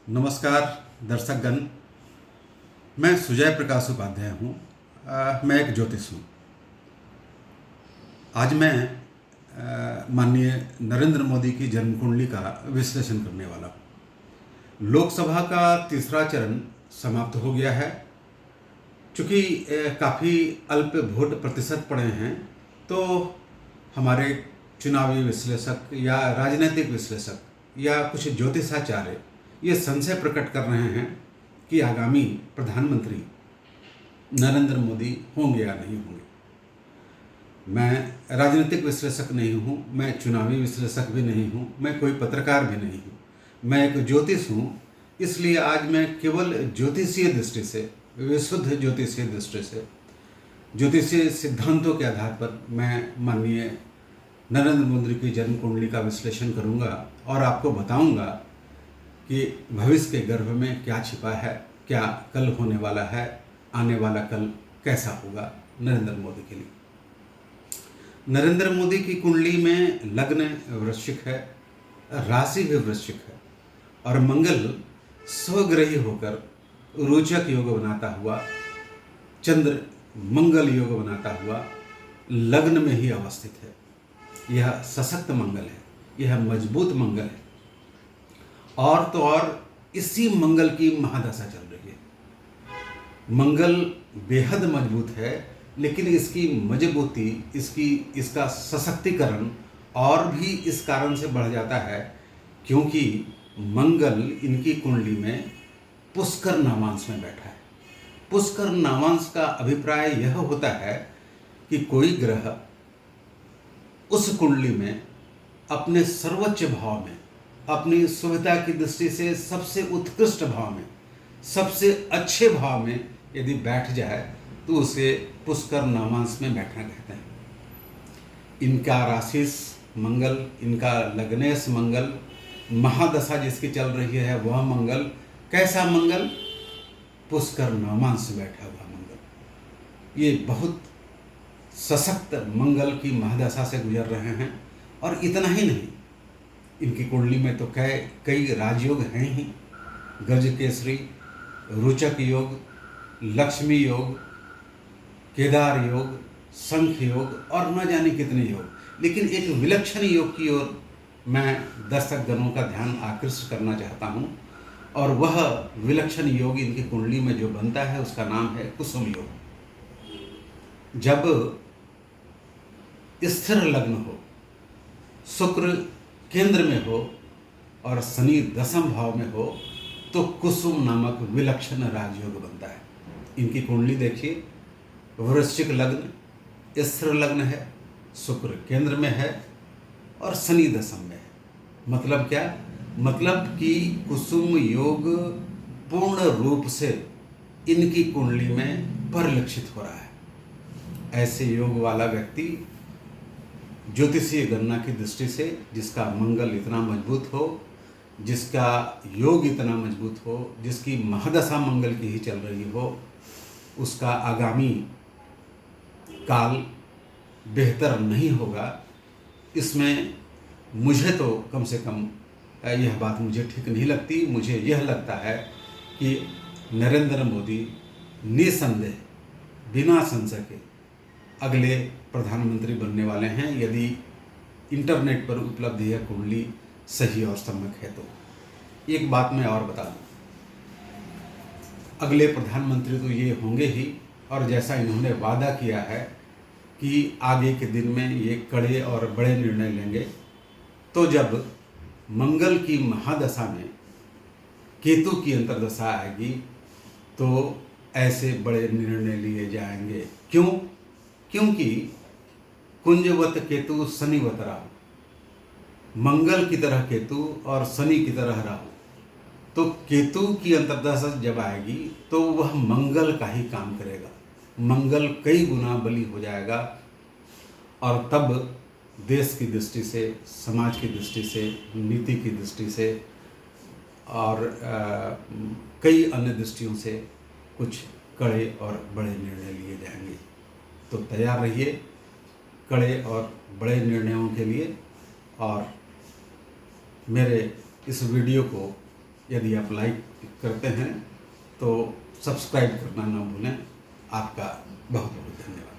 नमस्कार दर्शकगण। मैं सुजय प्रकाश उपाध्याय हूँ। मैं एक ज्योतिष हूँ। आज मैं माननीय नरेंद्र मोदी की जन्म कुंडली का विश्लेषण करने वाला हूँ। लोकसभा का तीसरा चरण समाप्त हो गया है। चूँकि काफ़ी अल्प वोट प्रतिशत पड़े हैं, तो हमारे चुनावी विश्लेषक या राजनीतिक विश्लेषक या कुछ ज्योतिषाचार्य ये संशय प्रकट कर रहे हैं कि आगामी प्रधानमंत्री नरेंद्र मोदी होंगे या नहीं होंगे। मैं राजनीतिक विश्लेषक नहीं हूँ, मैं चुनावी विश्लेषक भी नहीं हूँ, मैं कोई पत्रकार भी नहीं हूँ। मैं एक ज्योतिष हूँ। इसलिए आज मैं केवल ज्योतिषीय दृष्टि से, विशुद्ध ज्योतिषीय दृष्टि से, ज्योतिषीय सिद्धांतों के आधार पर मैं माननीय नरेंद्र मोदी की जन्म कुंडली का विश्लेषण करूँगा और आपको बताऊँगा कि भविष्य के गर्भ में क्या छिपा है, क्या कल होने वाला है, आने वाला कल कैसा होगा नरेंद्र मोदी के लिए। नरेंद्र मोदी की कुंडली में लग्न वृश्चिक है, राशि भी वृश्चिक है और मंगल स्वग्रही होकर रोचक योग बनाता हुआ, चंद्र मंगल योग बनाता हुआ लग्न में ही अवस्थित है। यह सशक्त मंगल है, यह मजबूत मंगल है। और तो और इसी मंगल की महादशा चल रही है। मंगल बेहद मजबूत है, लेकिन इसकी मजबूती, इसका सशक्तिकरण और भी इस कारण से बढ़ जाता है क्योंकि मंगल इनकी कुंडली में पुष्कर नामांश में बैठा है। पुष्कर नामांश का अभिप्राय यह होता है कि कोई ग्रह उस कुंडली में अपने सर्वोच्च भाव में, अपनी सुविधा की दृष्टि से सबसे उत्कृष्ट भाव में, सबसे अच्छे भाव में यदि बैठ जाए तो उसे पुष्कर नामांश में बैठना कहते हैं। इनका राशिस मंगल, इनका लग्नेश मंगल, महादशा जिसकी चल रही है वह मंगल, कैसा मंगल? पुष्कर नामांश में बैठा हुआ मंगल। ये बहुत सशक्त मंगल की महादशा से गुजर रहे हैं। और इतना ही नहीं, इनकी कुंडली में तो कई राजयोग हैं ही। गज केसरी, रोचक योग, लक्ष्मी योग, केदार योग, शंख योग और न जाने कितने योग। लेकिन एक विलक्षण योग की ओर मैं दर्शक गणों का ध्यान आकृष्ट करना चाहता हूँ, और वह विलक्षण योग इनकी कुंडली में जो बनता है उसका नाम है कुसुम योग। जब स्थिर लग्न हो, शुक्र केंद्र में हो और शनि दशम भाव में हो, तो कुसुम नामक विलक्षण राजयोग बनता है। इनकी कुंडली देखिए, वृश्चिक लग्न, स्थिर लग्न है, शुक्र केंद्र में है और शनि दशम में है। मतलब क्या? मतलब कि कुसुम योग पूर्ण रूप से इनकी कुंडली में परिलक्षित हो रहा है। ऐसे योग वाला व्यक्ति ज्योतिषीय गणना की दृष्टि से, जिसका मंगल इतना मजबूत हो, जिसका योग इतना मजबूत हो, जिसकी महादशा मंगल की ही चल रही हो, उसका आगामी काल बेहतर नहीं होगा। इसमें मुझे तो कम से कम यह बात मुझे ठीक नहीं लगती। मुझे यह लगता है कि नरेंद्र मोदी निसंदेह, बिना संशय के अगले प्रधानमंत्री बनने वाले हैं, यदि इंटरनेट पर उपलब्ध यह कुंडली सही और सम्यक है तो। एक बात मैं और बता दूं, अगले प्रधानमंत्री तो ये होंगे ही, और जैसा इन्होंने वादा किया है कि आगे के दिन में ये कड़े और बड़े निर्णय लेंगे, तो जब मंगल की महादशा में केतु की अंतर्दशा आएगी तो ऐसे बड़े निर्णय लिए जाएंगे। क्यों? क्योंकि कुंजवत केतु शनिवत राहु, मंगल की तरह केतु और शनि की तरह राहु। तो केतु की अंतर्दशा जब आएगी तो वह मंगल का ही काम करेगा, मंगल कई गुना बली हो जाएगा। और तब देश की दृष्टि से, समाज की दृष्टि से, नीति की दृष्टि से और कई अन्य दृष्टियों से कुछ कड़े और बड़े निर्णय लिए जाएंगे। तो तैयार रहिए कड़े और बड़े निर्णयों के लिए। और मेरे इस वीडियो को यदि आप लाइक करते हैं तो सब्सक्राइब करना ना भूलें। आपका बहुत बहुत धन्यवाद।